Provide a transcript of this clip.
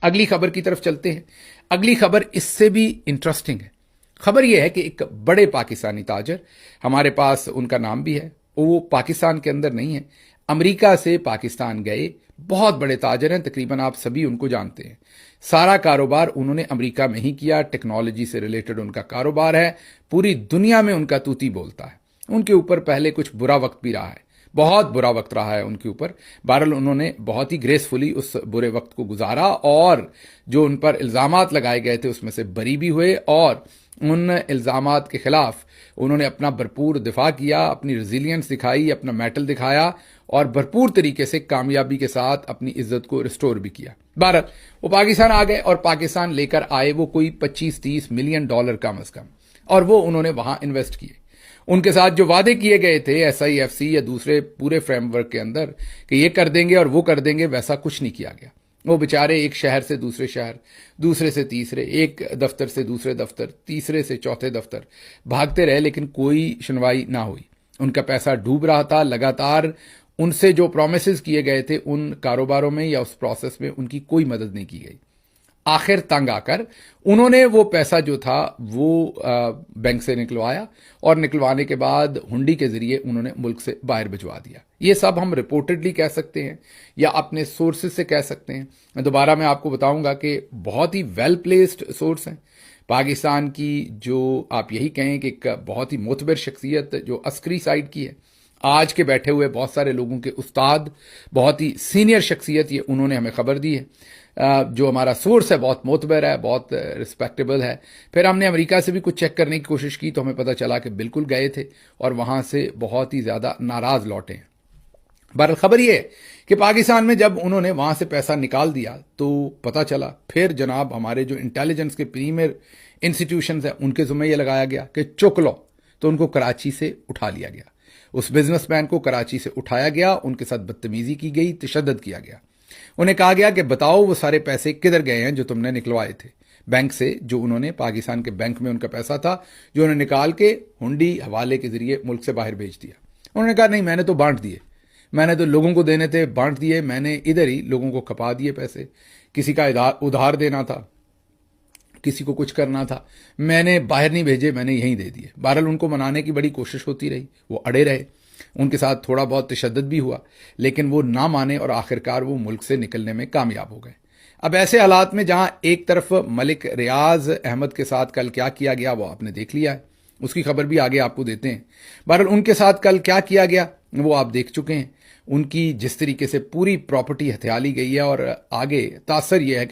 अगली खबर की तरफ चलते हैं। अगली खबर इससे भी इंटरेस्टिंग है। खबर यह है कि एक बड़े पाकिस्तानी ताजर, हमारे पास उनका नाम भी है, वो पाकिस्तान के अंदर नहीं है, अमेरिका से पाकिस्तान गए, बहुत बड़े ताजर हैं, तकरीबन आप सभी उनको जानते हैं। सारा कारोबार उन्होंने अमेरिका में ही किया, टेक्नोलॉजी से रिलेटेड उनका कारोबार है, पूरी दुनिया में उनका तूती बोलता है। उनके ऊपर पहले कुछ बुरा वक्त भी रहा है, बहुत बुरा वक्त रहा है उनके ऊपर। बहरहाल उन्होंने बहुत ही ग्रेसफुली उस बुरे वक्त को गुजारा और जो उन पर इल्ज़ामात लगाए गए थे उसमें से बरी भी हुए और उन इल्ज़ामात के खिलाफ उन्होंने अपना भरपूर दिफा किया, अपनी रेजिलियंस दिखाई, अपना मेटल दिखाया और भरपूर तरीके से कामयाबी के साथ अपनी इज्जत को रिस्टोर भी किया। बहरहाल वो पाकिस्तान आ गए और पाकिस्तान लेकर आए वो कोई 25-30 मिलियन डॉलर कम अज कम, और वो उन्होंने वहां इन्वेस्ट किए। उनके साथ जो वादे किए गए थे SIFC या दूसरे पूरे फ्रेमवर्क के अंदर कि ये कर देंगे और वो कर देंगे, वैसा कुछ नहीं किया गया। वो बेचारे एक शहर से दूसरे शहर, दूसरे से तीसरे, एक दफ्तर से दूसरे दफ्तर, तीसरे से चौथे दफ्तर भागते रहे, लेकिन कोई सुनवाई ना हुई। उनका पैसा डूब रहा था। लगातार उनसे जो प्रोमिसेस किए गए थे उन कारोबारों में या उस प्रोसेस में उनकी कोई मदद नहीं की गई। आखिर तंग आकर उन्होंने वो पैसा जो था वो बैंक से निकलवाया और निकलवाने के बाद हुंडी के जरिए उन्होंने मुल्क से बाहर भिजवा दिया। ये सब हम रिपोर्टेडली कह सकते हैं या अपने सोर्सेज से कह सकते हैं। मैं दोबारा मैं आपको बताऊंगा कि बहुत ही वेल प्लेस्ड सोर्स हैं पाकिस्तान की, जो आप यही कहें कि एक बहुत ही मोतबर शख्सियत जो अस्करी साइड की है, आज के बैठे हुए बहुत सारे लोगों के उस्ताद, बहुत ही सीनियर शख्सियत, ये उन्होंने हमें खबर दी है। जो हमारा सोर्स है बहुत मोतबर है, बहुत रिस्पेक्टेबल है। फिर हमने अमेरिका से भी कुछ चेक करने की कोशिश की तो हमें पता चला कि बिल्कुल गए थे और वहां से बहुत ही ज्यादा नाराज लौटे हैं। बहरहाल खबर यह है कि पाकिस्तान में जब उन्होंने वहां से पैसा निकाल दिया तो पता चला, फिर जनाब हमारे जो इंटेलिजेंस के प्रीमियर इंस्टीट्यूशंस हैं उनके जुम्मे यह लगाया गया कि चुक लो, तो उनको कराची से उठा लिया गया। उस बिजनेसमैन को कराची से उठाया गया, उनके साथ बदतमीजी की गई, तशद्दुद किया गया। उन्हें कहा गया कि बताओ वो सारे पैसे किधर गए हैं जो तुमने निकलवाए थे बैंक से, जो उन्होंने पाकिस्तान के बैंक में उनका पैसा था जो उन्होंने निकाल के हुंडी हवाले के जरिए मुल्क से बाहर भेज दिया। उन्होंने कहा नहीं, मैंने तो बांट दिए, मैंने तो लोगों को देने थे, बांट दिए, मैंने इधर ही लोगों को खपा दिए पैसे। किसी का उधार देना था, किसी को कुछ करना था, मैंने बाहर नहीं भेजे, मैंने यहीं दे दिए। बहरहाल उनको मनाने की बड़ी कोशिश होती रही, वो अड़े रहे, उनके साथ थोड़ा बहुत तशद्दुद भी हुआ, लेकिन वो ना माने और आखिरकार वो मुल्क से निकलने में कामयाब हो गए। अब ऐसे हालात में जहां एक तरफ मलिक रियाज अहमद के साथ कल क्या किया गया वो आपने देख लिया है, उसकी खबर भी आगे आपको देते हैं। बहरहाल उनके साथ कल क्या किया गया वो आप देख चुके हैं। उनकी जिस तरीके से पूरी प्रॉपर्टी हथिया ली गई है और आगे तासर यह है कि